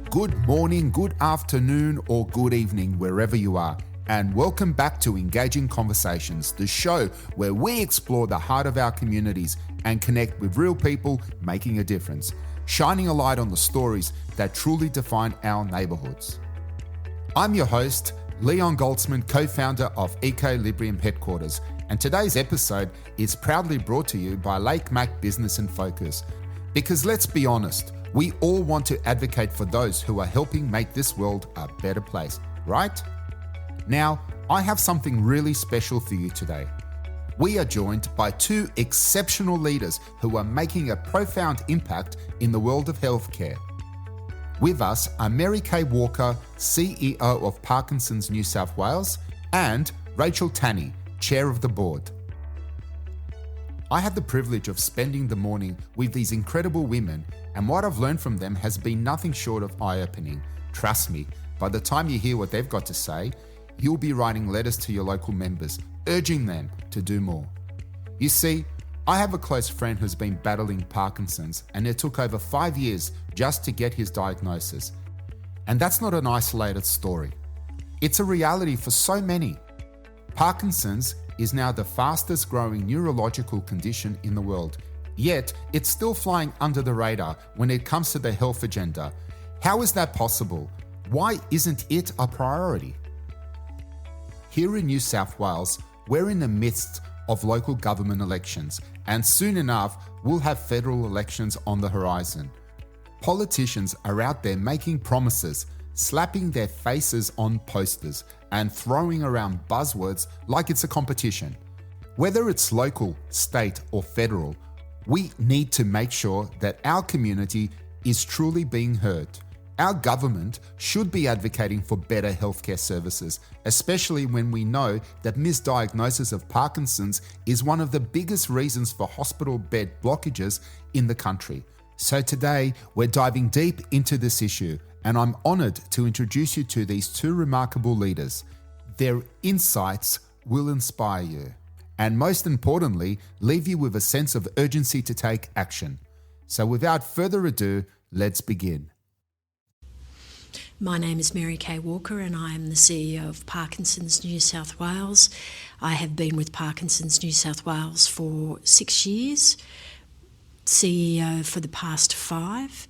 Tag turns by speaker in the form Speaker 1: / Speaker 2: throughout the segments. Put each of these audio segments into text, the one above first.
Speaker 1: Good morning, good afternoon, or good evening, wherever you are. And welcome back to Engaging Conversations, the show where we explore the heart of our communities and connect with real people making a difference, shining a light on the stories that truly define our neighbourhoods. I'm your host, Leon Goldsman, co-founder of Equilibrium Headquarters, and today's episode is proudly brought to you by Lake Mac Business and Focus. Because let's be honest, we all want to advocate for those who are helping make this world a better place, right? Now, I have something really special for you today. We are joined by two exceptional leaders who are making a profound impact in the world of healthcare. With us are Mary Kay Walker, CEO of Parkinson's New South Wales, and Rachel Tanny, Chair of the Board. I had the privilege of spending the morning with these incredible women, and what I've learned from them has been nothing short of eye-opening. Trust me, by the time you hear what they've got to say, you'll be writing letters to your local members, urging them to do more. You see, I have a close friend who's been battling Parkinson's, and it took over 5 years just to get his diagnosis. And that's not an isolated story. It's a reality for so many. Parkinson's is now the fastest growing neurological condition in the world, yet it's still flying under the radar when it comes to the health agenda. How is that possible? Why isn't it a priority? Here in New South Wales, we're in the midst of local government elections, and soon enough, we'll have federal elections on the horizon. Politicians are out there making promises, slapping their faces on posters, and throwing around buzzwords like it's a competition. Whether it's local, state, or federal, we need to make sure that our community is truly being heard. Our government should be advocating for better healthcare services, especially when we know that misdiagnosis of Parkinson's is one of the biggest reasons for hospital bed blockages in the country. So today, we're diving deep into this issue, and I'm honoured to introduce you to these two remarkable leaders. Their insights will inspire you, and most importantly, leave you with a sense of urgency to take action. So without further ado, let's begin.
Speaker 2: My name is Mary Kay Walker and I am the CEO of Parkinson's New South Wales. I have been with Parkinson's New South Wales for 6 years, CEO for the past 5,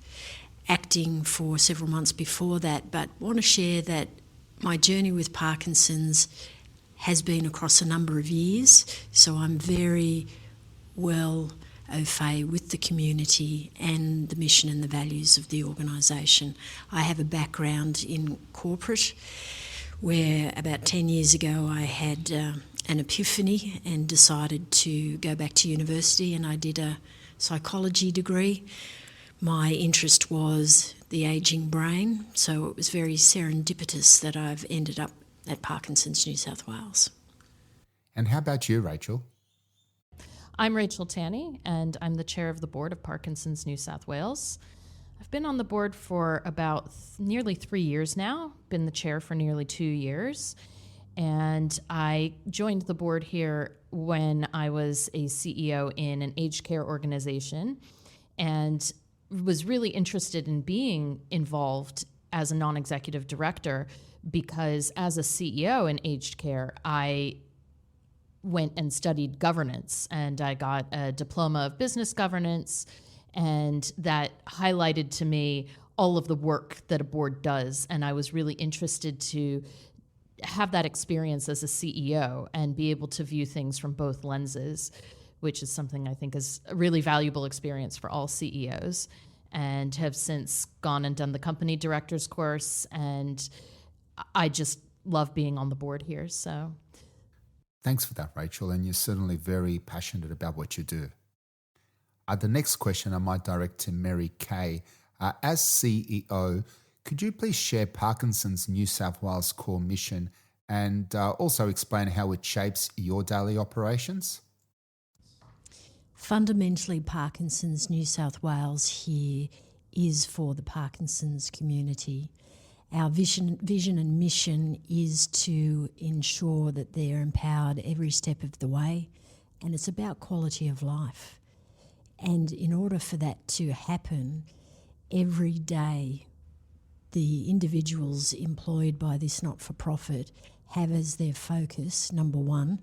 Speaker 2: acting for several months before that, but want to share that my journey with Parkinson's has been across a number of years, so I'm very well au fait with the community and the mission and the values of the organisation. I have a background in corporate where about 10 years ago I had an epiphany and decided to go back to university, and I did a psychology degree. My interest was the ageing brain, so it was very serendipitous that I've ended up at Parkinson's New South Wales.
Speaker 1: And how about you, Rachel?
Speaker 3: I'm Rachel Tanny, and I'm the chair of the board of Parkinson's New South Wales. I've been on the board for about nearly 3 years now, been the chair for nearly 2 years, and I joined the board here when I was a CEO in an aged care organization and was really interested in being involved as a non-executive director because as a CEO in aged care, I went and studied governance, and I got a diploma of business governance, and that highlighted to me all of the work that a board does, and I was really interested to have that experience as a CEO and be able to view things from both lenses, which is something I think is a really valuable experience for all CEOs, and have since gone and done the company director's course, and I just love being on the board here, so...
Speaker 1: Thanks for that, Rachel, and you're certainly very passionate about what you do. The next question I might direct to Mary Kay. As CEO, could you please share Parkinson's New South Wales core mission and also explain how it shapes your daily operations?
Speaker 2: Fundamentally, Parkinson's New South Wales here is for the Parkinson's community. Our vision and mission is to ensure that they're empowered every step of the way, and it's about quality of life. And in order for that to happen, every day the individuals employed by this not-for-profit have as their focus, number one,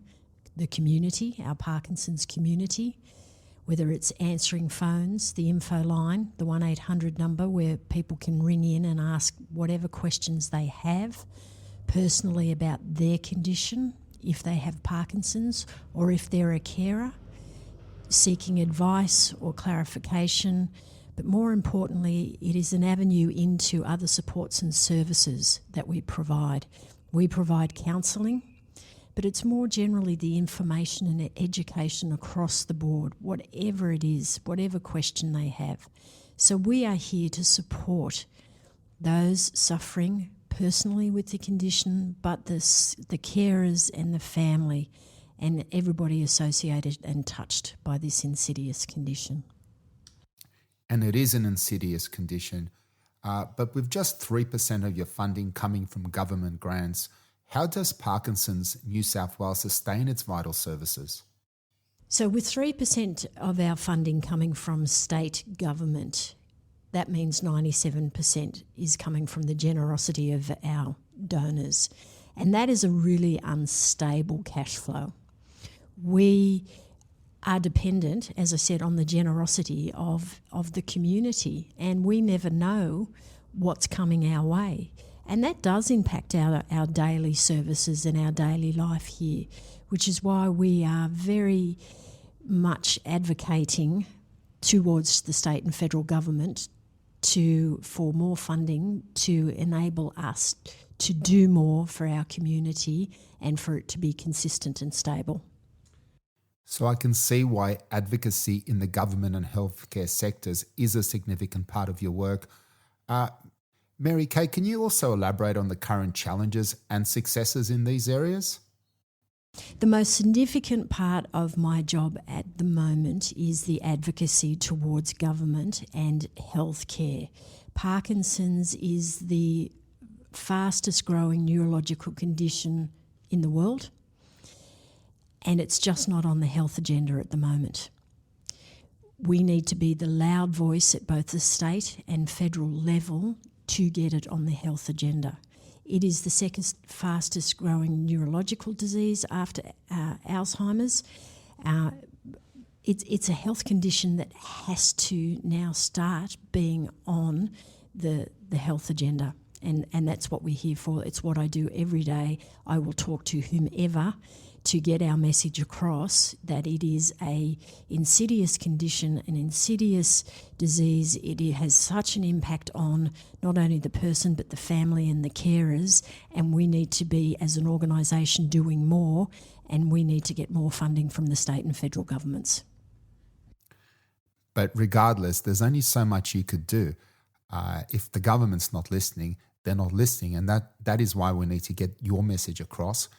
Speaker 2: the community, our Parkinson's community, whether it's answering phones, the info line, the 1-800 number where people can ring in and ask whatever questions they have personally about their condition, if they have Parkinson's or if they're a carer, seeking advice or clarification. But more importantly, it is an avenue into other supports and services that we provide. We provide counselling, but it's more generally the information and education across the board, whatever it is, whatever question they have. So we are here to support those suffering personally with the condition, but the carers and the family and everybody associated and touched by this insidious condition.
Speaker 1: And it is an insidious condition, but with just 3% of your funding coming from government grants, how does Parkinson's New South Wales sustain its vital services?
Speaker 2: So with 3% of our funding coming from state government, that means 97% is coming from the generosity of our donors. And that is a really unstable cash flow. We are dependent, as I said, on the generosity of the community, and we never know what's coming our way. And that does impact our daily services and our daily life here, which is why we are very much advocating towards the state and federal government for more funding to enable us to do more for our community and for it to be consistent and stable.
Speaker 1: So I can see why advocacy in the government and healthcare sectors is a significant part of your work. Mary Kay, can you also elaborate on the current challenges and successes in these areas?
Speaker 2: The most significant part of my job at the moment is the advocacy towards government and healthcare. Parkinson's is the fastest growing neurological condition in the world, and it's just not on the health agenda at the moment. We need to be the loud voice at both the state and federal level to get it on the health agenda. It is the second fastest growing neurological disease after Alzheimer's. It's a health condition that has to now start being on the health agenda. And that's what we're here for. It's what I do every day. I will talk to whomever to get our message across that it is a insidious condition, an insidious disease. It has such an impact on not only the person but the family and the carers, and we need to be, as an organisation, doing more, and we need to get more funding from the state and federal governments.
Speaker 1: But regardless, there's only so much you could do. If the government's not listening, they're not listening, and that is why we need to get your message across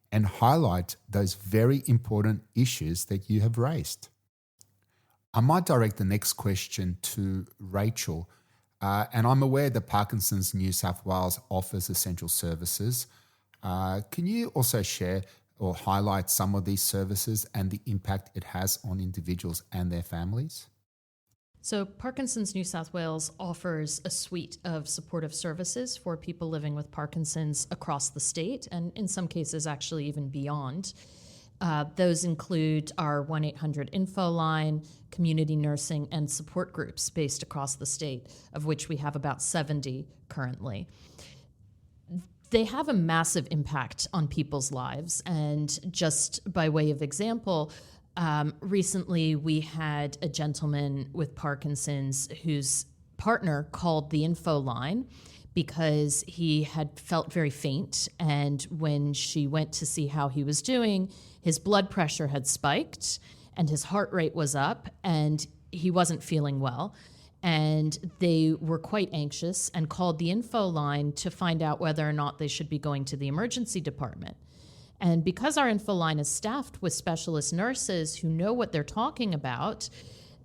Speaker 1: and highlight those very important issues that you have raised. I might direct the next question to Rachel, and I'm aware that Parkinson's New South Wales offers essential services. Can you also share or highlight some of these services and the impact it has on individuals and their families?
Speaker 3: So Parkinson's New South Wales offers a suite of supportive services for people living with Parkinson's across the state, and in some cases actually even beyond. Those include our 1-800 info line, community nursing, and support groups based across the state, of which we have about 70 currently. They have a massive impact on people's lives, and just by way of example, recently we had a gentleman with Parkinson's whose partner called the info line because he had felt very faint, and when she went to see how he was doing, his blood pressure had spiked and his heart rate was up and he wasn't feeling well. And they were quite anxious and called the info line to find out whether or not they should be going to the emergency department. And because our info line is staffed with specialist nurses who know what they're talking about,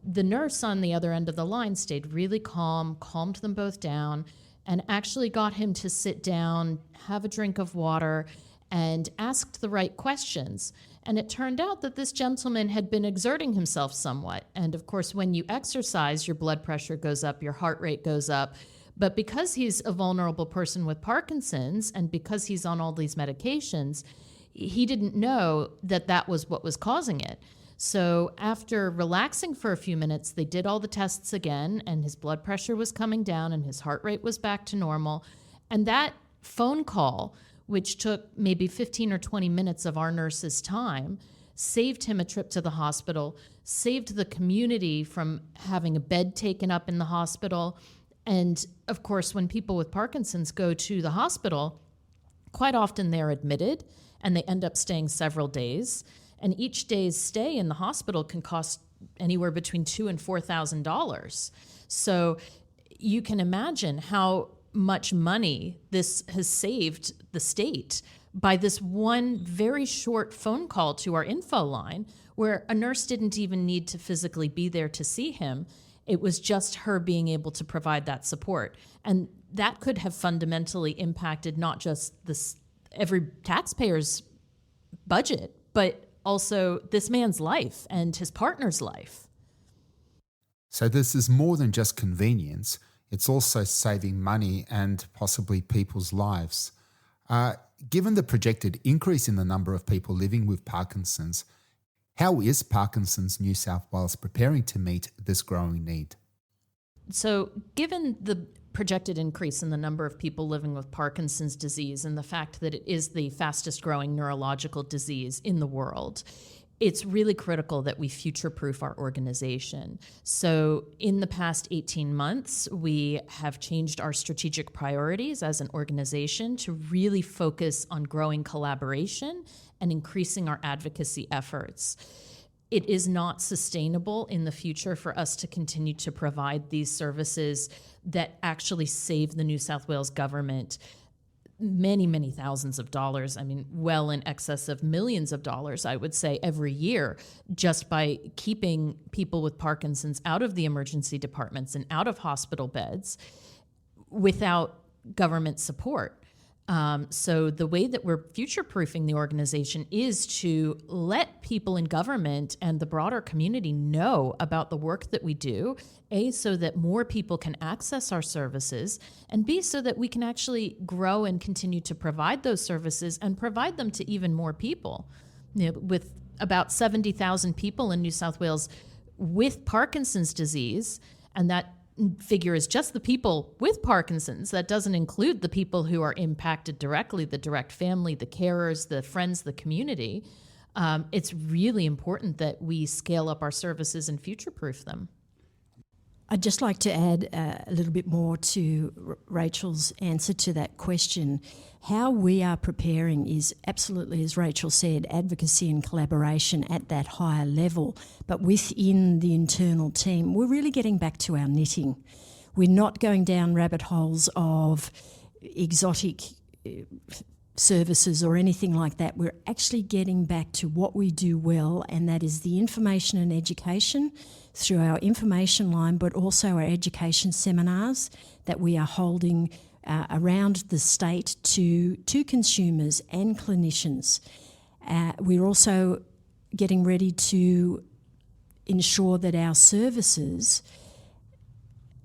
Speaker 3: the nurse on the other end of the line stayed really calm, calmed them both down, and actually got him to sit down, have a drink of water, and asked the right questions. And it turned out that this gentleman had been exerting himself somewhat. And of course, when you exercise, your blood pressure goes up, your heart rate goes up. But because he's a vulnerable person with Parkinson's and because he's on all these medications, he didn't know that that was what was causing it. So after relaxing for a few minutes, they did all the tests again, and his blood pressure was coming down and his heart rate was back to normal. And that phone call, which took maybe 15 or 20 minutes of our nurse's time, saved him a trip to the hospital, saved the community from having a bed taken up in the hospital. And of course, when people with Parkinson's go to the hospital, quite often they're admitted and they end up staying several days. And each day's stay in the hospital can cost anywhere between $2,000 and $4,000. So you can imagine how much money this has saved the state by this one very short phone call to our info line, where a nurse didn't even need to physically be there to see him. It was just her being able to provide that support. And that could have fundamentally impacted not just every taxpayer's budget, but also this man's life and his partner's life.
Speaker 1: So this is more than just convenience. It's also saving money and possibly people's lives. Given the projected increase in the number of people living with Parkinson's, how is Parkinson's New South Wales preparing to meet this growing need?
Speaker 3: So given the projected increase in the number of people living with Parkinson's disease and the fact that it is the fastest growing neurological disease in the world, it's really critical that we future-proof our organization. So in the past 18 months, we have changed our strategic priorities as an organization to really focus on growing collaboration and increasing our advocacy efforts. It is not sustainable in the future for us to continue to provide these services that actually save the New South Wales government many, many thousands of dollars. I mean, well in excess of millions of dollars, I would say, every year, just by keeping people with Parkinson's out of the emergency departments and out of hospital beds without government support. So the way that we're future-proofing the organization is to let people in government and the broader community know about the work that we do, A, so that more people can access our services, and B, so that we can actually grow and continue to provide those services and provide them to even more people. You know, with about 70,000 people in New South Wales with Parkinson's disease, and that figure is just the people with Parkinson's. That doesn't include the people who are impacted directly, the direct family, the carers, the friends, the community. It's really important that we scale up our services and future-proof them.
Speaker 2: I'd just like to add a little bit more to Rachel's answer to that question. How we are preparing is absolutely, as Rachel said, advocacy and collaboration at that higher level. But within the internal team, we're really getting back to our knitting. We're not going down rabbit holes of exotic services or anything like that. We're actually getting back to what we do well, and that is the information and education through our information line, but also our education seminars that we are holding around the state to consumers and clinicians. We're also getting ready to ensure that our services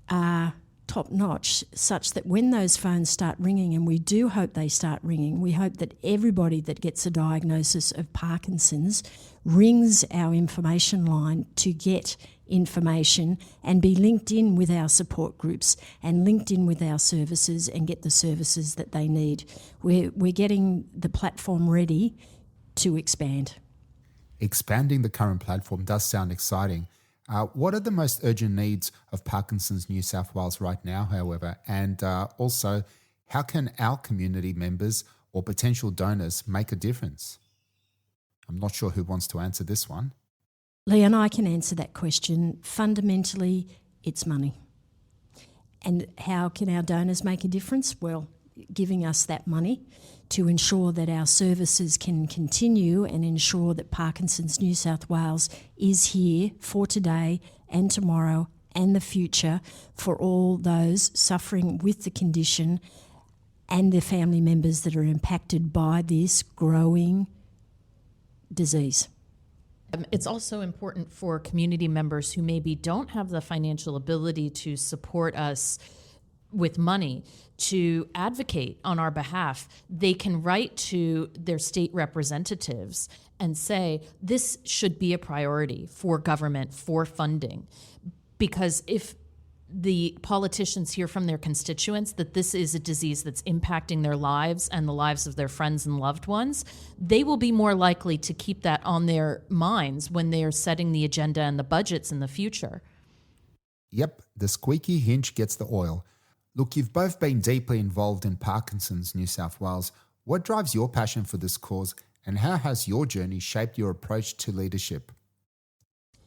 Speaker 2: are top-notch, such that when those phones start ringing, and we do hope they start ringing, we hope that everybody that gets a diagnosis of Parkinson's rings our information line to get information and be linked in with our support groups and linked in with our services and get the services that they need. We're getting the platform ready to expand.
Speaker 1: Expanding the current platform does sound exciting. What are the most urgent needs of Parkinson's New South Wales right now, however? And also, how can our community members or potential donors make a difference? I'm not sure who wants to answer this one.
Speaker 2: Leon, I can answer that question. Fundamentally, it's money. And how can our donors make a difference? Well, giving us that money to ensure that our services can continue and ensure that Parkinson's New South Wales is here for today and tomorrow and the future for all those suffering with the condition and their family members that are impacted by this growing disease.
Speaker 3: It's also important for community members who maybe don't have the financial ability to support us with money to advocate on our behalf, they can write to their state representatives and say, this should be a priority for government, for funding. Because if the politicians hear from their constituents that this is a disease that's impacting their lives and the lives of their friends and loved ones, they will be more likely to keep that on their minds when they are setting the agenda and the budgets in the future.
Speaker 1: Yep, the squeaky hinge gets the oil. Look, you've both been deeply involved in Parkinson's New South Wales. What drives your passion for this cause, and how has your journey shaped your approach to leadership?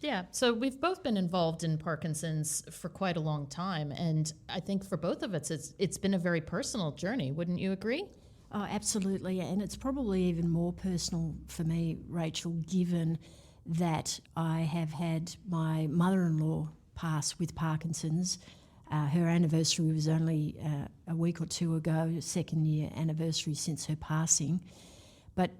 Speaker 3: Yeah, so we've both been involved in Parkinson's for quite a long time, and I think for both of us, it's been a very personal journey. Wouldn't you agree?
Speaker 2: Oh, absolutely, and it's probably even more personal for me, Rachel, given that I have had my mother-in-law pass with Parkinson's. Her anniversary was only a week or two ago, second year anniversary since her passing, but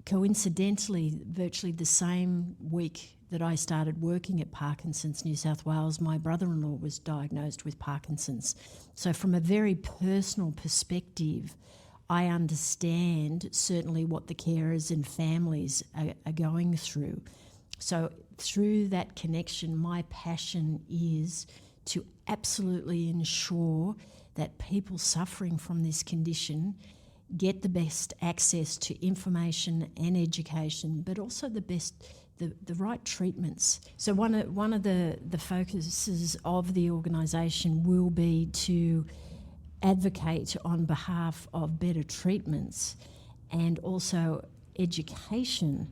Speaker 2: coincidentally, virtually the same week that I started working at Parkinson's New South Wales, my brother-in-law was diagnosed with Parkinson's. So from a very personal perspective, I understand certainly what the carers and families are going through. So through that connection, my passion is to absolutely ensure that people suffering from this condition get the best access to information and education, but also the right treatments. So one of the focuses of the organisation will be to advocate on behalf of better treatments and also education.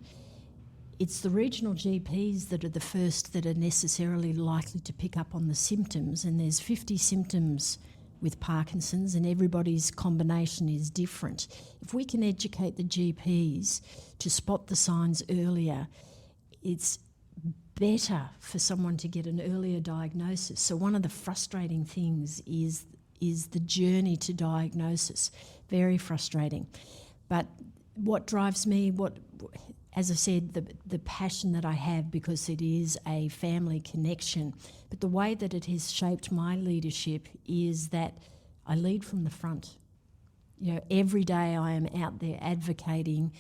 Speaker 2: It's the regional GPs that are the first that are necessarily likely to pick up on the symptoms, and there's 50 symptoms with Parkinson's, and everybody's combination is different. If we can educate the GPs to spot the signs earlier, it's better for someone to get an earlier diagnosis. So one of the frustrating things is the journey to diagnosis. Very frustrating. But what drives me, as I said, the passion that I have, because it is a family connection, but the way that it has shaped my leadership is that I lead from the front. You know, every day I am out there advocating.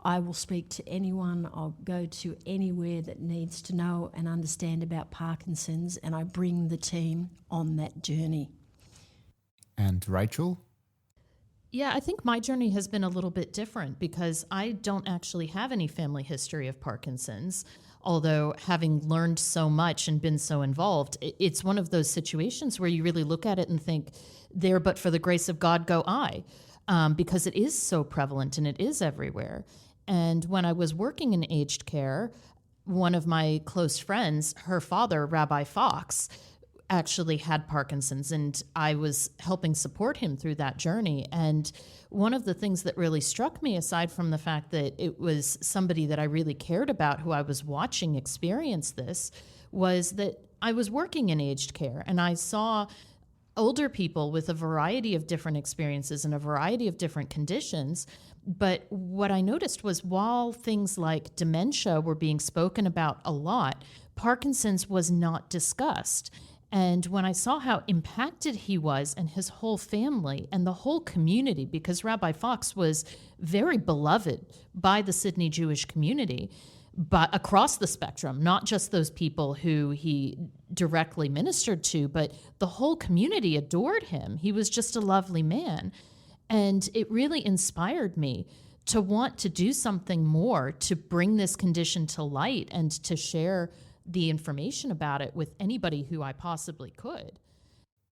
Speaker 2: I will speak to anyone, I'll go to anywhere that needs to know and understand about Parkinson's, and I bring the team on that journey.
Speaker 1: And Rachel?
Speaker 3: Yeah, I think my journey has been a little bit different because I don't actually have any family history of Parkinson's, although having learned so much and been so involved, it's one of those situations where you really look at it and think, there but for the grace of God go I, because it is so prevalent and it is everywhere. And when I was working in aged care, one of my close friends, her father, Rabbi Fox, actually had Parkinson's, and I was helping support him through that journey. And one of the things that really struck me, aside from the fact that it was somebody that I really cared about who I was watching experience this, was that I was working in aged care and I saw older people with a variety of different experiences and a variety of different conditions. But what I noticed was while things like dementia were being spoken about a lot, Parkinson's was not discussed. And when I saw how impacted he was and his whole family and the whole community, because Rabbi Fox was very beloved by the Sydney Jewish community, but across the spectrum, not just those people who he directly ministered to, but the whole community adored him. He was just a lovely man. And it really inspired me to want to do something more to bring this condition to light and to share the information about it with anybody who I possibly could.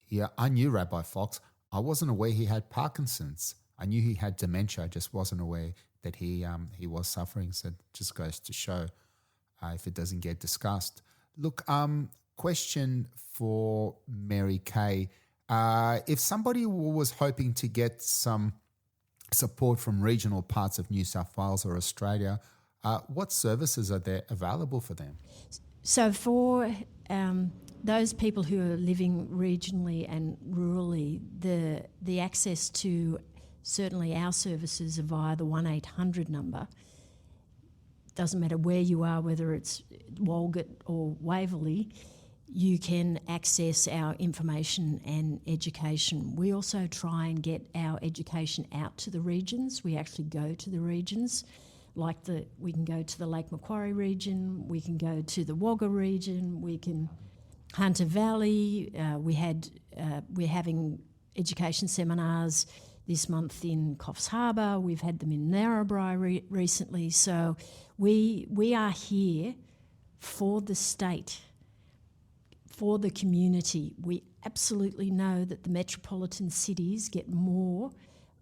Speaker 1: Yeah, I knew Rabbi Fox. I wasn't aware he had Parkinson's. I knew he had dementia. I just wasn't aware that he was suffering. So it just goes to show if it doesn't get discussed. Look, question for Mary Kay. If somebody was hoping to get some support from regional parts of New South Wales or Australia, what services are there available for them?
Speaker 2: So for those people who are living regionally and rurally, the access to certainly our services are via the 1-800 number. Doesn't matter where you are, whether it's Walgett or Waverley, you can access our information and education. We also try and get our education out to the regions. We actually go to the regions, we can go to the Lake Macquarie region, we can go to the Wagga region, we can Hunter Valley. We're having education seminars this month in Coffs Harbour. We've had them in Narrabri recently. So we are here for the state, for the community. We absolutely know that the metropolitan cities get more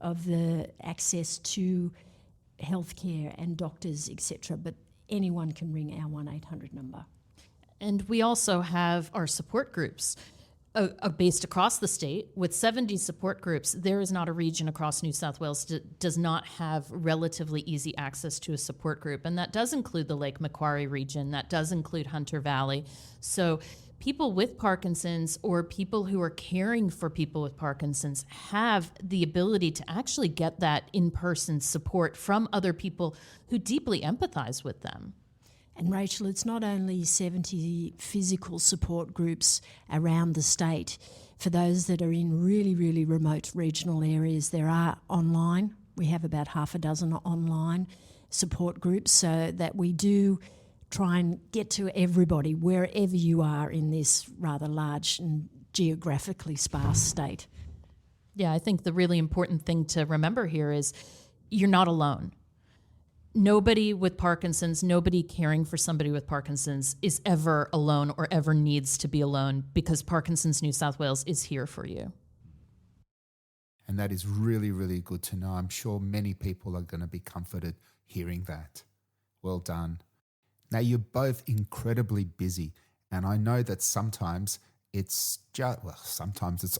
Speaker 2: of the access to healthcare and doctors, etc., but anyone can ring our 1-800 number.
Speaker 3: And we also have our support groups based across the state. With 70 support groups, there is not a region across New South Wales that does not have relatively easy access to a support group. And that does include the Lake Macquarie region, that does include Hunter Valley. So people with Parkinson's or people who are caring for people with Parkinson's have the ability to actually get that in-person support from other people who deeply empathize with them.
Speaker 2: And Rachel, it's not only 70 physical support groups around the state. For those that are in really, really remote regional areas, there are online. We have about half a dozen online support groups, so that we do try and get to everybody wherever you are in this rather large and geographically sparse state.
Speaker 3: Yeah, I think the really important thing to remember here is you're not alone. Nobody with Parkinson's, nobody caring for somebody with Parkinson's is ever alone or ever needs to be alone, because Parkinson's New South Wales is here for you.
Speaker 1: And that is really, really good to know. I'm sure many people are going to be comforted hearing that. Well done. Now, you're both incredibly busy, and I know that sometimes it's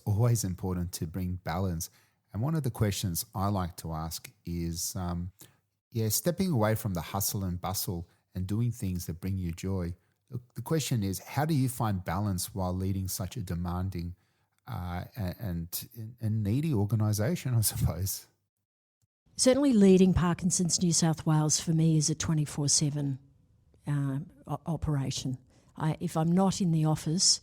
Speaker 1: always important to bring balance. And one of the questions I like to ask is, stepping away from the hustle and bustle and doing things that bring you joy. The question is, how do you find balance while leading such a demanding and needy organisation, I suppose?
Speaker 2: Certainly leading Parkinson's New South Wales for me is a 24/7 operation. If I'm not in the office,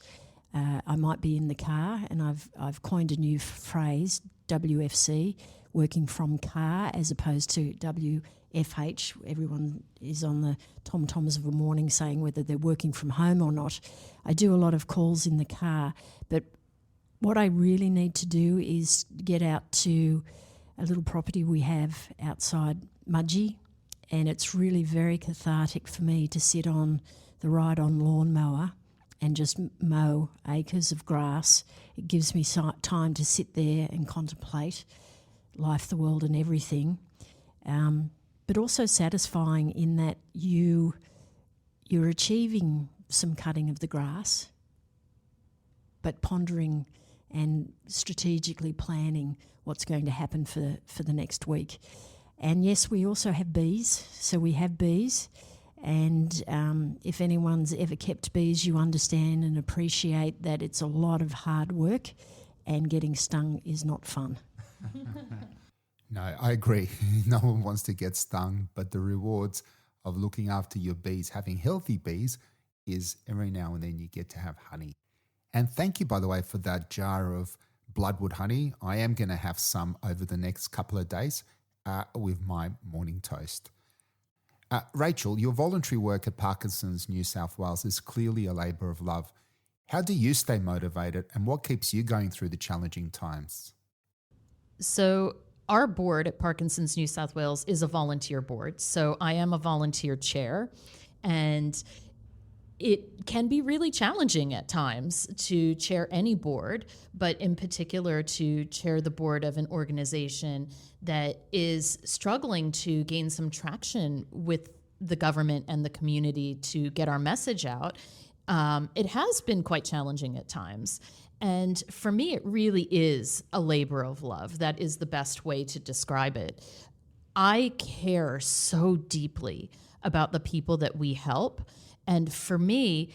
Speaker 2: I might be in the car, and I've coined a new phrase, WFC, working from car, as opposed to WFH. Everyone is on the tom-toms of a morning saying whether they're working from home or not. I do a lot of calls in the car, but what I really need to do is get out to a little property we have outside Mudgee, and it's really very cathartic for me to sit on the ride-on lawnmower and just mow acres of grass. It gives me time to sit there and contemplate life, the world and everything, but also satisfying in that you're achieving some cutting of the grass, but pondering and strategically planning what's going to happen for the next week. And yes, we also have bees. So we have bees, and if anyone's ever kept bees, you understand and appreciate that it's a lot of hard work, and getting stung is not fun.
Speaker 1: No, I agree. No one wants to get stung, but the rewards of looking after your bees, having healthy bees, is every now and then you get to have honey. And thank you, by the way, for that jar of bloodwood honey. I am going to have some over the next couple of days with my morning toast. Rachel, your voluntary work at Parkinson's New South Wales is clearly a labour of love. How do you stay motivated, and what keeps you going through the challenging times?
Speaker 3: So our board at Parkinson's New South Wales is a volunteer board. So I am a volunteer chair, and it can be really challenging at times to chair any board, but in particular to chair the board of an organization that is struggling to gain some traction with the government and the community to get our message out. It has been quite challenging at times. And for me, it really is a labor of love. That is the best way to describe it. I care so deeply about the people that we help. And for me,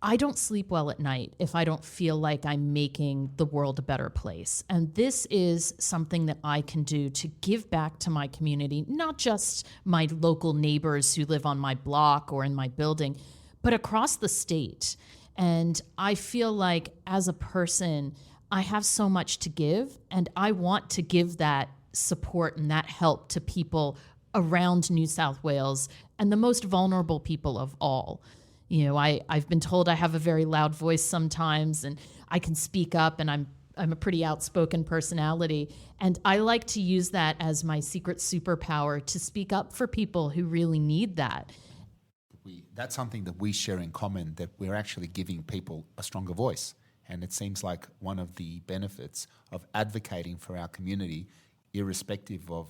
Speaker 3: I don't sleep well at night if I don't feel like I'm making the world a better place. And this is something that I can do to give back to my community, not just my local neighbors who live on my block or in my building, but across the state. And I feel like as a person, I have so much to give, and I want to give that support and that help to people around New South Wales and the most vulnerable people of all. You know, I've been told I have a very loud voice sometimes, and I can speak up, and I'm a pretty outspoken personality. And I like to use that as my secret superpower to speak up for people who really need that.
Speaker 1: That's something that we share in common, that we're actually giving people a stronger voice. And it seems like one of the benefits of advocating for our community, irrespective of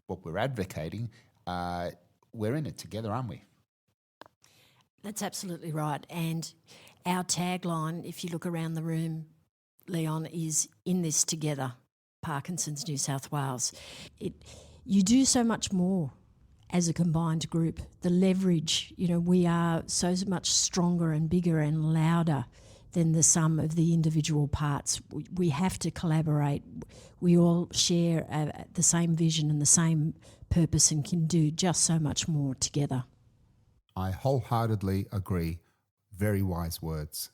Speaker 1: what we're advocating, we're in it together, aren't we?
Speaker 2: That's absolutely right. And our tagline, if you look around the room, Leon, is "In this together, Parkinson's New South Wales." You do so much more as a combined group. The leverage, we are so much stronger and bigger and louder than the sum of the individual parts. We have to collaborate. We all share the same vision and the same purpose and can do just so much more together.
Speaker 1: I wholeheartedly agree. Very wise words.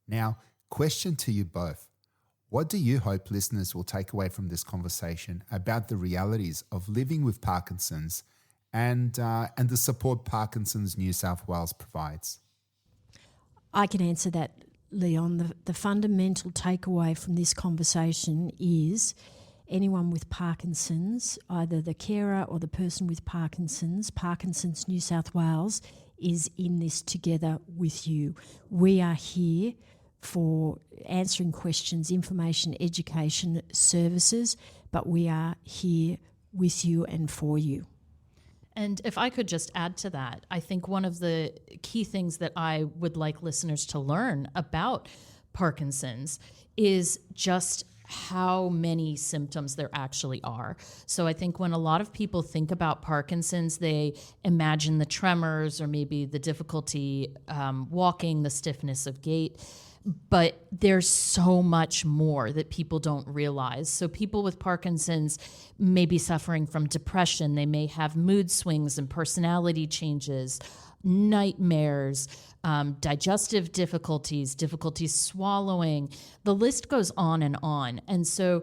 Speaker 1: Now, question to you both. What do you hope listeners will take away from this conversation about the realities of living with Parkinson's and the support Parkinson's New South Wales provides?
Speaker 2: I can answer that, Leon. The fundamental takeaway from this conversation is anyone with Parkinson's, either the carer or the person with Parkinson's New South Wales is in this together with you. We are here for answering questions, information, education, services, but we are here with you and for you.
Speaker 3: And if I could just add to that, I think one of the key things that I would like listeners to learn about Parkinson's is just how many symptoms there actually are. So I think when a lot of people think about Parkinson's, they imagine the tremors or maybe the difficulty walking, the stiffness of gait. But there's so much more that people don't realize. So people with Parkinson's may be suffering from depression. They may have mood swings and personality changes, nightmares, digestive difficulties, difficulties swallowing. The list goes on and on. And so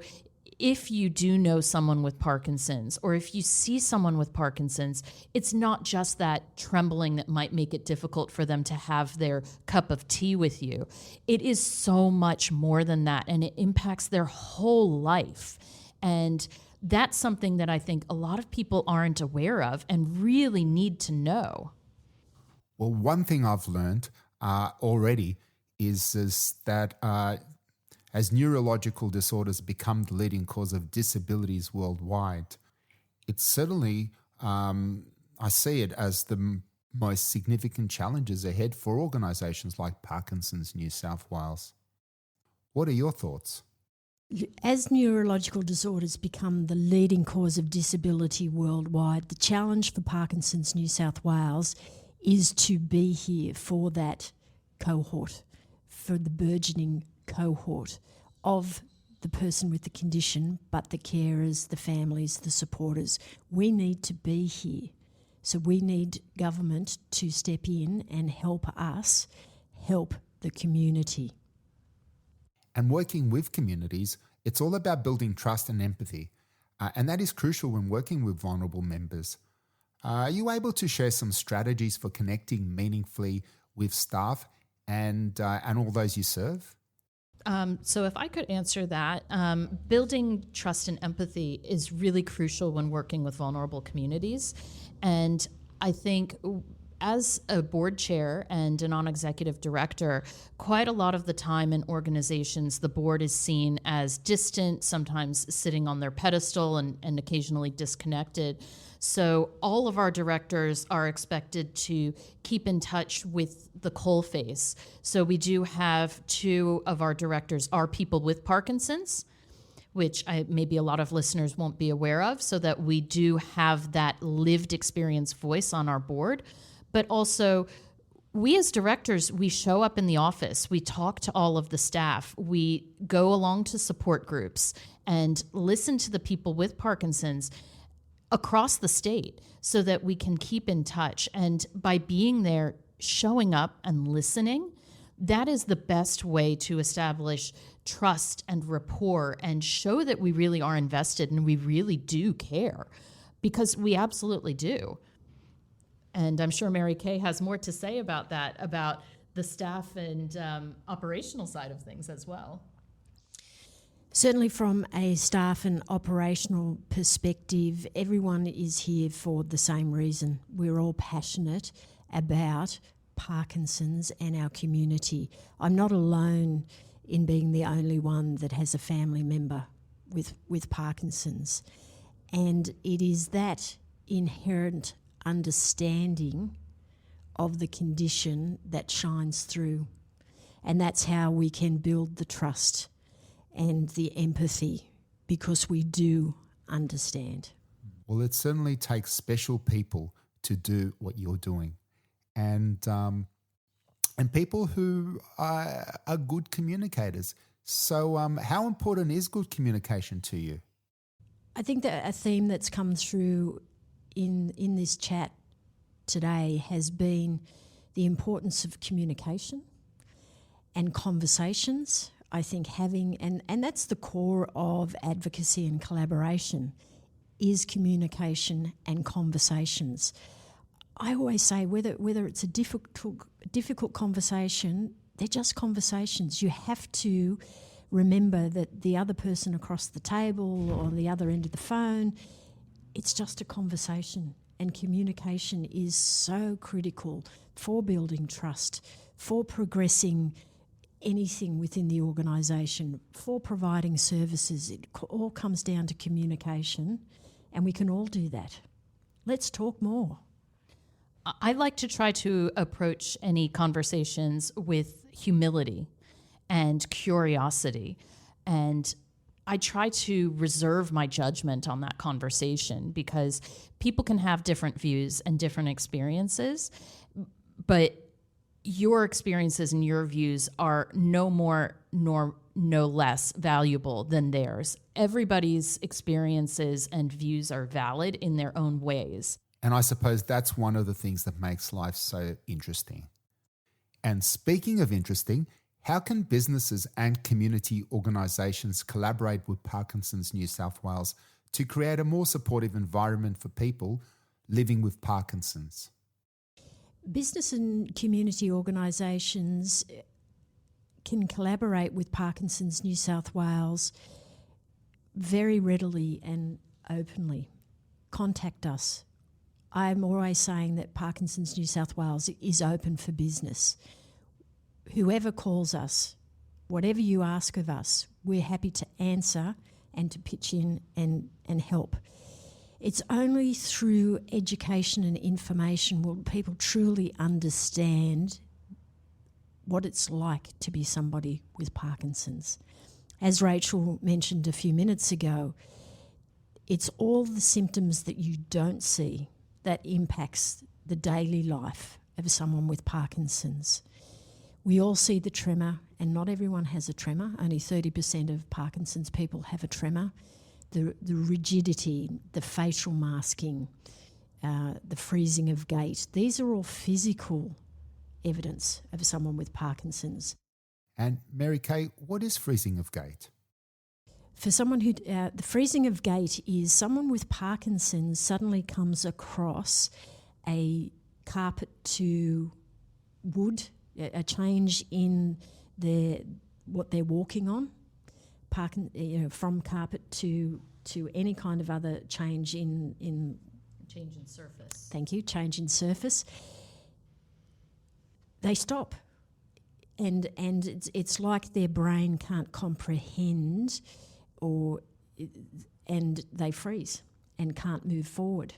Speaker 3: if you do know someone with Parkinson's, or if you see someone with Parkinson's, it's not just that trembling that might make it difficult for them to have their cup of tea with you. It is so much more than that, and it impacts their whole life. And that's something that I think a lot of people aren't aware of and really need to know.
Speaker 1: Well, one thing I've learned already is that as neurological disorders become the leading cause of disabilities worldwide, it's certainly, I see it as the most significant challenges ahead for organisations like Parkinson's New South Wales. What are your thoughts?
Speaker 2: As neurological disorders become the leading cause of disability worldwide, the challenge for Parkinson's New South Wales is to be here for that cohort, for the burgeoning cohort of the person with the condition, but the carers, the families, the supporters. We need to be here. So we need government to step in and help us help the community.
Speaker 1: And working with communities, it's all about building trust and empathy. And that is crucial when working with vulnerable members. Are you able to share some strategies for connecting meaningfully with staff and all those you serve?
Speaker 3: So if I could answer that, building trust and empathy is really crucial when working with vulnerable communities. And I think as a board chair and a non-executive director, quite a lot of the time in organizations, the board is seen as distant, sometimes sitting on their pedestal and occasionally disconnected. So all of our directors are expected to keep in touch with the coalface. So we do have 2 of our directors are people with Parkinson's, which maybe a lot of listeners won't be aware of, so that we do have that lived experience voice on our board. But also, we as directors, we show up in the office, we talk to all of the staff, we go along to support groups and listen to the people with Parkinson's across the state so that we can keep in touch. And by being there, showing up and listening, That is the best way to establish trust and rapport and show that we really are invested and we really do care, because we absolutely do. And I'm sure Mary Kay has more to say about that, about the staff and operational side of things as well.
Speaker 2: Certainly from a staff and operational perspective, everyone is here for the same reason. We're all passionate about Parkinson's and our community. I'm not alone in being the only one that has a family member with Parkinson's. And it is that inherent understanding of the condition that shines through. And that's how we can build the trust and the empathy, because we do understand.
Speaker 1: Well, it certainly takes special people to do what you're doing, and people who are good communicators. So how important is good communication to you?
Speaker 2: I think that a theme that's come through in this chat today has been the importance of communication and conversations. I think having, and that's the core of advocacy and collaboration, is communication and conversations. I always say whether it's a difficult conversation, they're just conversations. You have to remember that the other person across the table or the other end of the phone, it's just a conversation. And communication is so critical for building trust, for progressing anything within the organisation, for providing services. It all comes down to communication, and we can all do that. Let's talk more.
Speaker 3: I like to try to approach any conversations with humility and curiosity, and I try to reserve my judgment on that conversation, because people can have different views and different experiences, but your experiences and your views are no more nor no less valuable than theirs. Everybody's experiences and views are valid in their own ways.
Speaker 1: And I suppose that's one of the things that makes life so interesting. And speaking of interesting, how can businesses and community organisations collaborate with Parkinson's New South Wales to create a more supportive environment for people living with Parkinson's?
Speaker 2: Business and community organisations can collaborate with Parkinson's New South Wales very readily and openly. Contact us. I'm always saying that Parkinson's New South Wales is open for business. Whoever calls us, whatever you ask of us, we're happy to answer and to pitch in and help. It's only through education and information will people truly understand what it's like to be somebody with Parkinson's. As Rachel mentioned a few minutes ago, it's all the symptoms that you don't see that impacts the daily life of someone with Parkinson's. We all see the tremor, and not everyone has a tremor. Only 30% of Parkinson's people have a tremor. The rigidity, the facial masking, the freezing of gait, these are all physical evidence of someone with Parkinson's.
Speaker 1: And Mary Kay, what is freezing of gait?
Speaker 2: For someone who, the freezing of gait is someone with Parkinson's suddenly comes across a carpet to wood, a change in what they're walking on, from carpet to any kind of other change in
Speaker 3: Change in surface.
Speaker 2: Thank you, change in surface. They stop, and it's like their brain can't comprehend, and they freeze and can't move forward.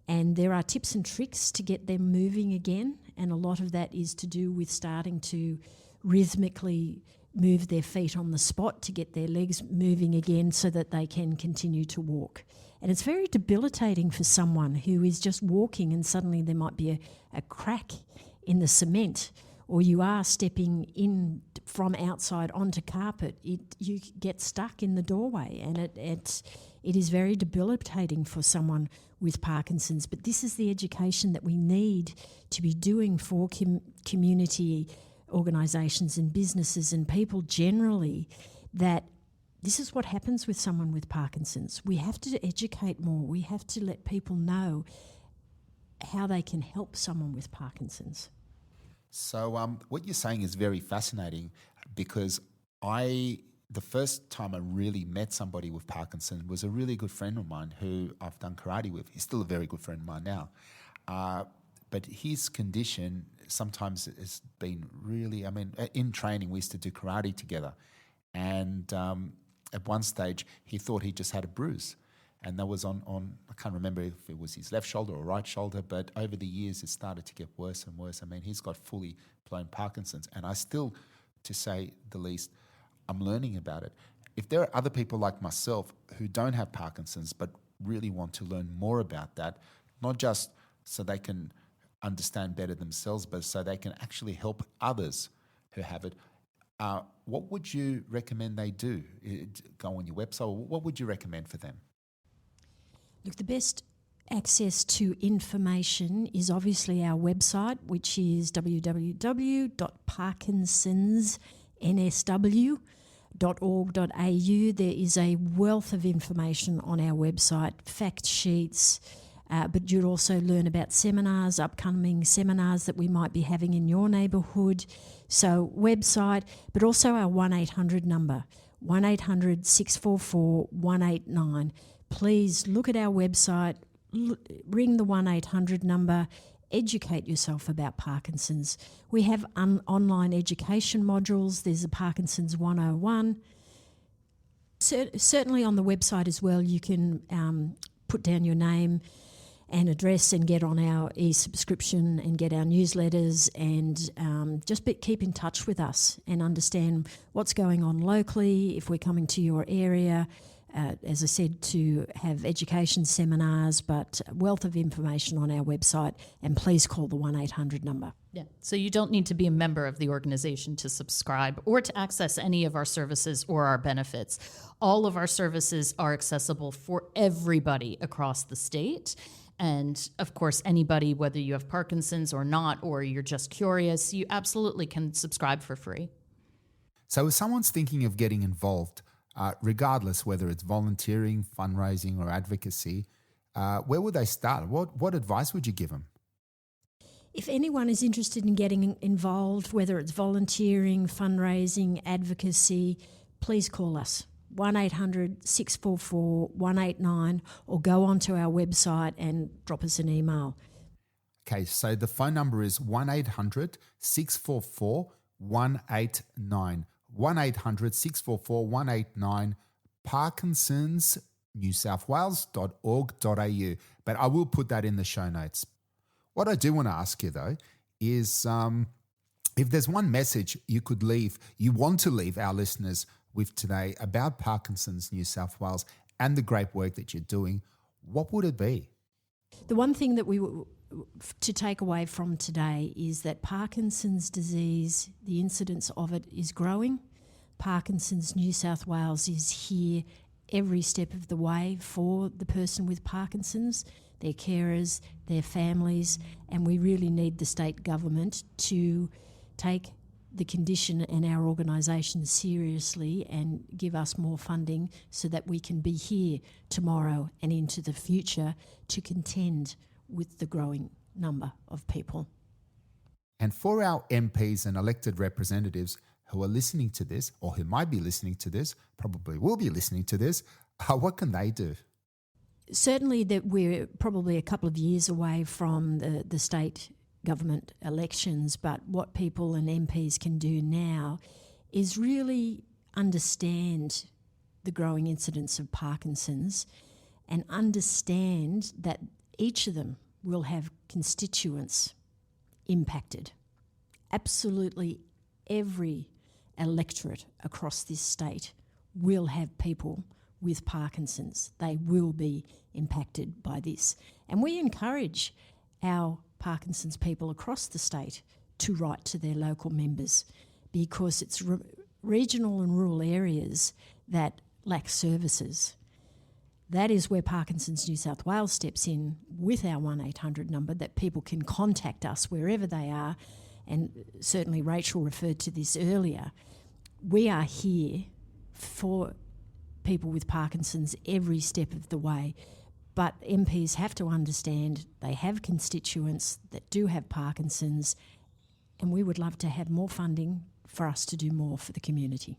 Speaker 2: And there are tips and tricks to get them moving again, and a lot of that is to do with starting to rhythmically move their feet on the spot to get their legs moving again so that they can continue to walk. And it's very debilitating for someone who is just walking and suddenly there might be a crack in the cement, or you are stepping in from outside onto carpet. You get stuck in the doorway, and it is very debilitating for someone with Parkinson's. But this is the education that we need to be doing for community organisations and businesses and people generally that this is what happens with someone with Parkinson's. We have to educate more. We have to let people know how they can help someone with Parkinson's.
Speaker 1: So what you're saying is very fascinating, because the first time I really met somebody with Parkinson was a really good friend of mine who I've done karate with. He's still a very good friend of mine now. But his condition sometimes has been really, in training we used to do karate together. And at one stage he thought he just had a bruise. And that was on I can't remember if it was his left shoulder or right shoulder, but over the years it started to get worse and worse. He's got fully blown Parkinson's. And I still, to say the least, I'm learning about it. If there are other people like myself who don't have Parkinson's but really want to learn more about that, not just so they can understand better themselves, but so they can actually help others who have it, what would you recommend they do? Go on your website? What would you recommend for them?
Speaker 2: Look, the best access to information is obviously our website, which is www.parkinsonsnsw.org.au. There is a wealth of information on our website, fact sheets, but you'll also learn about seminars, upcoming seminars that we might be having in your neighbourhood. So website, but also our 1-800 number, 1-800-644-189. Please look at our website, ring the 1-800 number, educate yourself about Parkinson's. We have online education modules. There's a Parkinson's 101. Certainly on the website as well, you can put down your name and address and get on our e-subscription and get our newsletters and just keep in touch with us and understand what's going on locally, if we're coming to your area. As I said, to have education seminars, but a wealth of information on our website, and please call the 1-800 number.
Speaker 3: Yeah. So you don't need to be a member of the organization to subscribe or to access any of our services or our benefits. All of our services are accessible for everybody across the state. And of course, anybody, whether you have Parkinson's or not, or you're just curious, you absolutely can subscribe for free.
Speaker 1: So if someone's thinking of getting involved, regardless whether it's volunteering, fundraising or advocacy, where would they start? What advice would you give them?
Speaker 2: If anyone is interested in getting involved, whether it's volunteering, fundraising, advocacy, please call us, 1-800-644-189, or go onto our website and drop us an email.
Speaker 1: Okay, so the phone number is 1-800-644-189. 1-800-644-189, parkinsonsnewsouthwales.org.au. But I will put that in the show notes. What I do want to ask you, though, is if there's one message you want to leave our listeners with today about Parkinson's New South Wales and the great work that you're doing, what would it be?
Speaker 2: The one thing that to take away from today is that Parkinson's disease, the incidence of it is growing. Parkinson's New South Wales is here every step of the way for the person with Parkinson's, their carers, their families, and we really need the state government to take the condition and our organisation seriously and give us more funding so that we can be here tomorrow and into the future to contend with the growing number of people.
Speaker 1: And for our MPs and elected representatives who are listening to this, or who might be listening to this, probably will be listening to this, what can they do?
Speaker 2: Certainly that we're probably a couple of years away from the state government elections, but what people and MPs can do now is really understand the growing incidence of Parkinson's and understand that each of them will have constituents impacted. Absolutely every electorate across this state will have people with Parkinson's. They will be impacted by this. And we encourage our Parkinson's people across the state to write to their local members because it's regional and rural areas that lack services. That is where Parkinson's New South Wales steps in with our 1-800 number, that people can contact us wherever they are and certainly Rachel referred to this earlier, we are here for people with Parkinson's every step of the way. But MPs have to understand they have constituents that do have Parkinson's, and we would love to have more funding for us to do more for the community.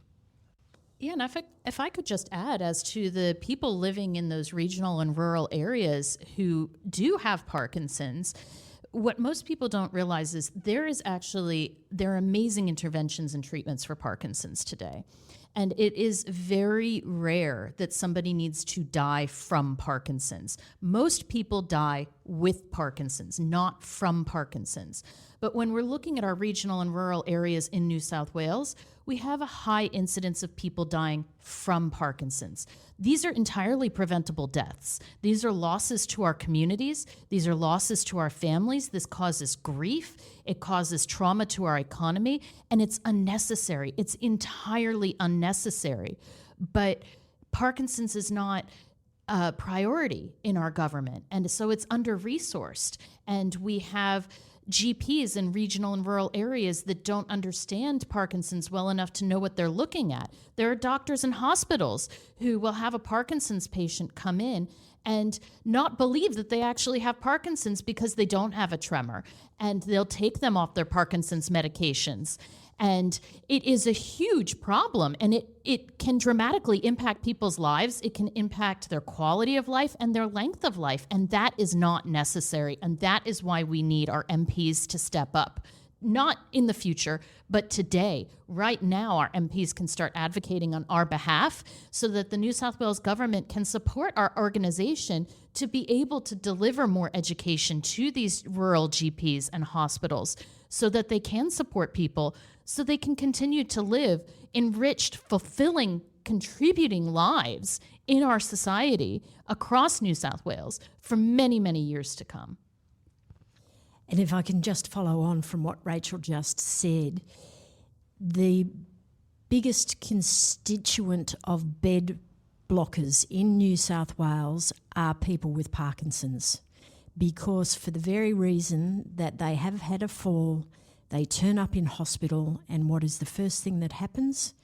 Speaker 3: Yeah, and if I could just add, as to the people living in those regional and rural areas who do have Parkinson's, what most people don't realize is there are amazing interventions and treatments for Parkinson's today. And it is very rare that somebody needs to die from Parkinson's. Most people die with Parkinson's, not from Parkinson's. But when we're looking at our regional and rural areas in New South Wales, we have a high incidence of people dying from Parkinson's. These are entirely preventable deaths. These are losses to our communities. These are losses to our families. This causes grief. It causes trauma to our economy, and it's unnecessary. It's entirely unnecessary. But Parkinson's is not a priority in our government, and so it's under-resourced. And we have GPs in regional and rural areas that don't understand Parkinson's well enough to know what they're looking at. There are doctors in hospitals who will have a Parkinson's patient come in and not believe that they actually have Parkinson's because they don't have a tremor, and they'll take them off their Parkinson's medications. And it is a huge problem, and it can dramatically impact people's lives. It can impact their quality of life and their length of life, and that is not necessary. And that is why we need our MPs to step up. Not in the future, but today. Right now, our MPs can start advocating on our behalf so that the New South Wales government can support our organization to be able to deliver more education to these rural GPs and hospitals so that they can support people, so they can continue to live enriched, fulfilling, contributing lives in our society across New South Wales for many, many years to come.
Speaker 2: And if I can just follow on from what Rachel just said, the biggest constituent of bed blockers in New South Wales are people with Parkinson's, because for the very reason that they have had a fall, they turn up in hospital, and what is the first thing that happens?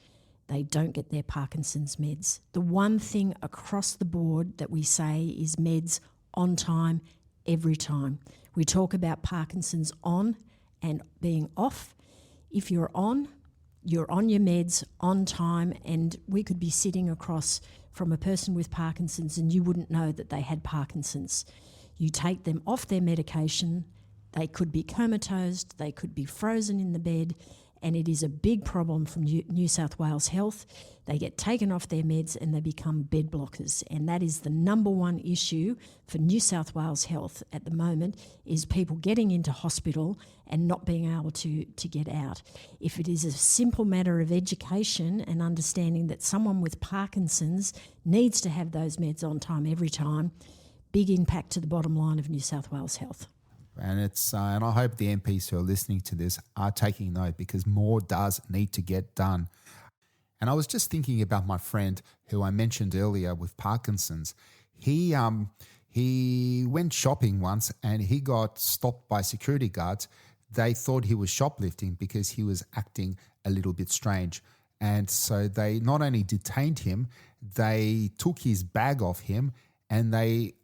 Speaker 2: They don't get their Parkinson's meds. The one thing across the board that we say is meds on time, every time. We talk about Parkinson's on and being off. If you're on your meds on time, and we could be sitting across from a person with Parkinson's and you wouldn't know that they had Parkinson's. You take them off their medication, they could be comatose, they could be frozen in the bed, and it is a big problem from New South Wales Health. They get taken off their meds and they become bed blockers, and that is the number one issue for New South Wales Health at the moment, is people getting into hospital and not being able to get out. If it is a simple matter of education and understanding that someone with Parkinson's needs to have those meds on time every time, big impact to the bottom line of New South Wales Health.
Speaker 1: And and I hope the MPs who are listening to this are taking note, because more does need to get done. And I was just thinking about my friend who I mentioned earlier with Parkinson's. He went shopping once and he got stopped by security guards. They thought he was shoplifting because he was acting a little bit strange. And so they not only detained him, they took his bag off him and they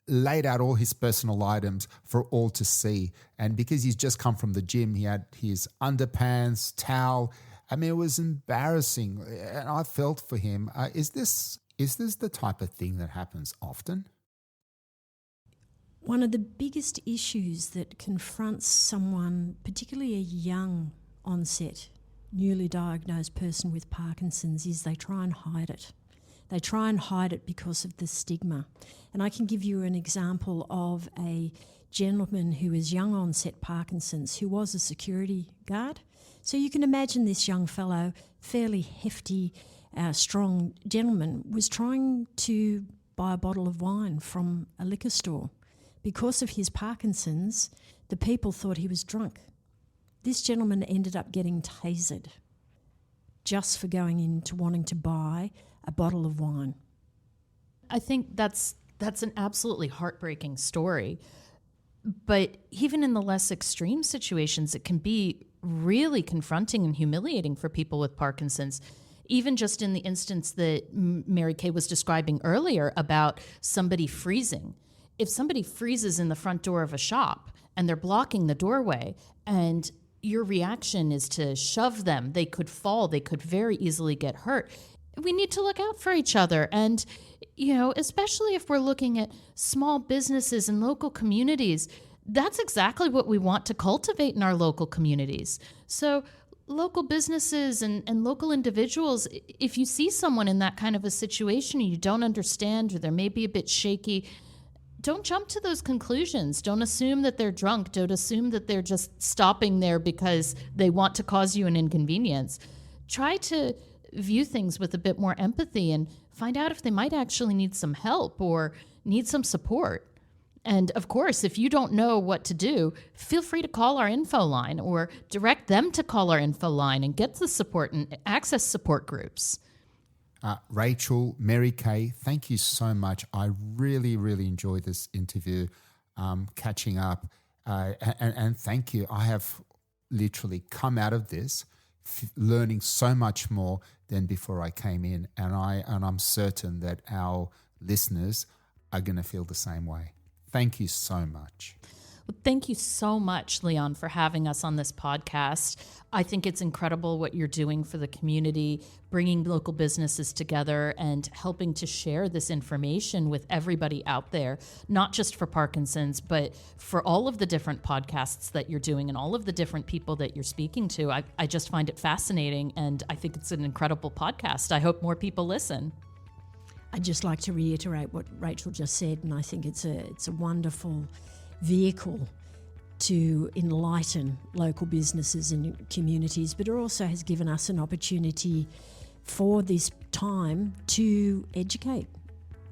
Speaker 1: laid out all his personal items for all to see. And because he's just come from the gym, he had his underpants, towel. I mean, it was embarrassing, and I felt for him. Is this the type of thing that happens often?
Speaker 2: One of the biggest issues that confronts someone, particularly a young onset, newly diagnosed person with Parkinson's, is they try and hide it. They try and hide it because of the stigma. And I can give you an example of a gentleman who is young onset Parkinson's, who was a security guard. So you can imagine this young fellow, fairly hefty, strong gentleman, was trying to buy a bottle of wine from a liquor store. Because of his Parkinson's, the people thought he was drunk. This gentleman ended up getting tasered just for going into wanting to buy a bottle of wine.
Speaker 3: I think that's an absolutely heartbreaking story. But even in the less extreme situations, it can be really confronting and humiliating for people with Parkinson's. Even just in the instance that Mary Kay was describing earlier about somebody freezing. If somebody freezes in the front door of a shop and they're blocking the doorway and your reaction is to shove them, they could fall, they could very easily get hurt. We need to look out for each other. And, especially if we're looking at small businesses and local communities, that's exactly what we want to cultivate in our local communities. So local businesses and local individuals, if you see someone in that kind of a situation and you don't understand, or they're maybe a bit shaky, don't jump to those conclusions. Don't assume that they're drunk. Don't assume that they're just stopping there because they want to cause you an inconvenience. Try to view things with a bit more empathy and find out if they might actually need some help or need some support. And of course, if you don't know what to do, feel free to call our info line or direct them to call our info line and get the support and access support groups.
Speaker 1: Rachel, Mary Kay, thank you so much. I really, really enjoyed this interview, catching up, and thank you. I have literally come out of this learning so much more than before I came in, and I'm certain that our listeners are going to feel the same way. Thank you so much.
Speaker 3: Well, thank you so much, Leon, for having us on this podcast. I think it's incredible what you're doing for the community, bringing local businesses together and helping to share this information with everybody out there, not just for Parkinson's, but for all of the different podcasts that you're doing and all of the different people that you're speaking to. I just find it fascinating, and I think it's an incredible podcast. I hope more people listen.
Speaker 2: I'd just like to reiterate what Rachel just said, and I think it's a wonderful vehicle to enlighten local businesses and communities, but it also has given us an opportunity for this time to educate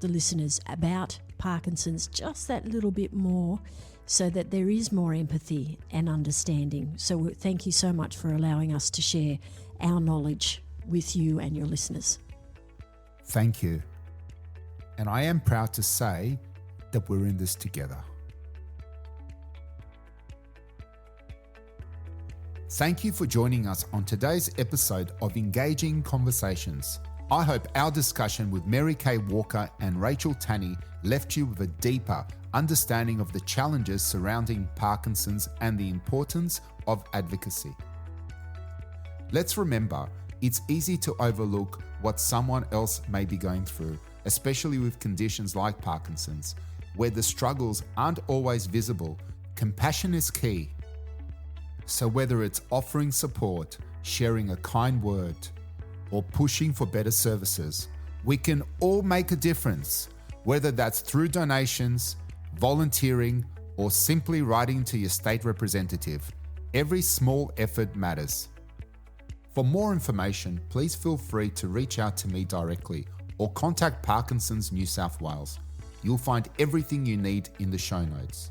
Speaker 2: the listeners about Parkinson's just that little bit more, so that there is more empathy and understanding. So thank you so much for allowing us to share our knowledge with you and your listeners.
Speaker 1: Thank you. And I am proud to say that we're in this together. Thank you for joining us on today's episode of Engaging Conversations. I hope our discussion with Mary Kay Walker and Rachel Tanny left you with a deeper understanding of the challenges surrounding Parkinson's and the importance of advocacy. Let's remember, it's easy to overlook what someone else may be going through, especially with conditions like Parkinson's, where the struggles aren't always visible. Compassion is key. So whether it's offering support, sharing a kind word, or pushing for better services, we can all make a difference, whether that's through donations, volunteering, or simply writing to your state representative. Every small effort matters. For more information, please feel free to reach out to me directly or contact Parkinson's New South Wales. You'll find everything you need in the show notes.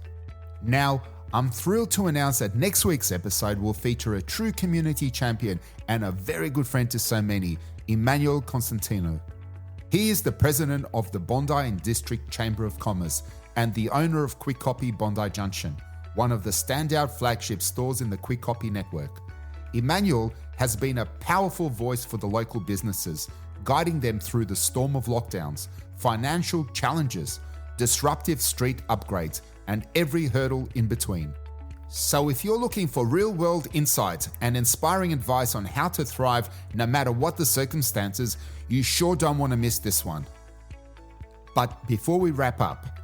Speaker 1: Now, I'm thrilled to announce that next week's episode will feature a true community champion and a very good friend to so many, Emmanuel Constantino. He is the president of the Bondi and District Chamber of Commerce and the owner of Quick Copy Bondi Junction, one of the standout flagship stores in the Quick Copy network. Emmanuel has been a powerful voice for the local businesses, guiding them through the storm of lockdowns, financial challenges, disruptive street upgrades, and every hurdle in between. So if you're looking for real-world insights and inspiring advice on how to thrive no matter what the circumstances, you sure don't want to miss this one. But before we wrap up,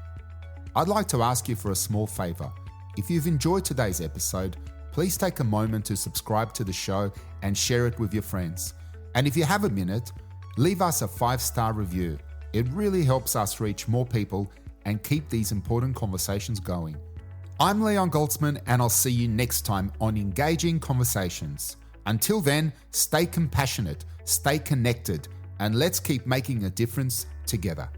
Speaker 1: I'd like to ask you for a small favor. If you've enjoyed today's episode, please take a moment to subscribe to the show and share it with your friends. And if you have a minute, leave us a 5-star review. It really helps us reach more people and keep these important conversations going. I'm Leon Goldsman, and I'll see you next time on Engaging Conversations. Until then, stay compassionate, stay connected, and let's keep making a difference together.